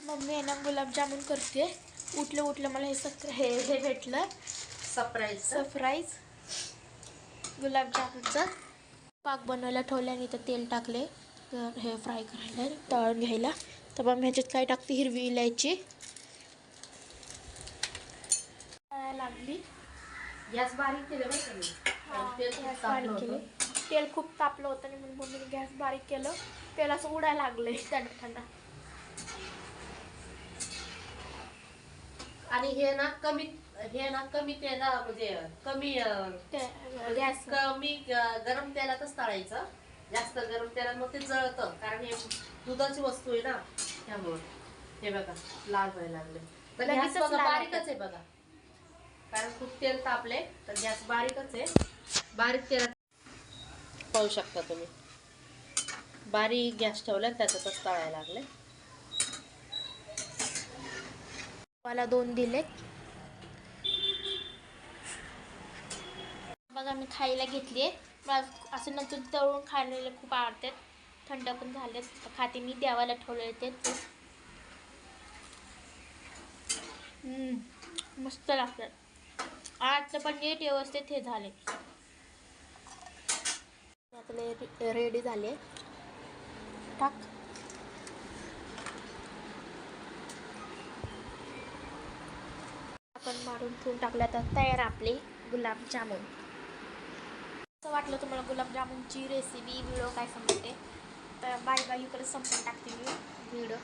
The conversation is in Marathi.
मम्मी आहे ना गुलाबजामुन करते. उठलं मला हे भेटलं सरप्राईज गुलाबजामुनचं. पाक बनवायला ठेवलं आणि इथं तेल टाकले तर हे फ्राय करायला तळून घ्यायला. तर मग ह्याच्यात काय टाकते, हिरवी इलायची लागली. गॅस बारीक केलं बरं गॅस बारीक केले. तेल खूप तापलं होतं आणि म्हणून मम्मीने गॅस बारीक केलं. तेल असं उडायला लागलंय थंड. आणि हे ना कमी तेल म्हणजे कमी गॅस कमी गरम तेलातच तळायचं. जास्त गरम तेलात मग ते जळतं, कारण हे दुधाची वस्तू आहे ना त्यामुळे. हे बघा लाल व्हायला लागले. तर गॅस बघा बारीकच आहे बघा, कारण खूप तेल तापले तर गॅस बारीकच आहे. बारीक तेलात पाहू शकता तुम्ही, बारीक गॅस ठेवला त्याच्यातच तळायला लागले. मला 2 दिलेत बघा. मी खायला घेतली. मला असं नंतर तळून खायला खूप आवडतात. थंड पण झालेत, खाते मी. देवाला ठेवले ते मस्त लागतात. आजचं पण नीट व्यवस्थित हे झाले. आपले रेडी झाले. टाक. आपण मारून ठेवून टाकलं तर तयार आपले गुलाबजामुन. असं वाटलं तुम्हाला गुलाबजामुनची रेसिपी व्हिडिओ काय समजते तर बाय इकडे संपून टाकते मी व्हिडिओ.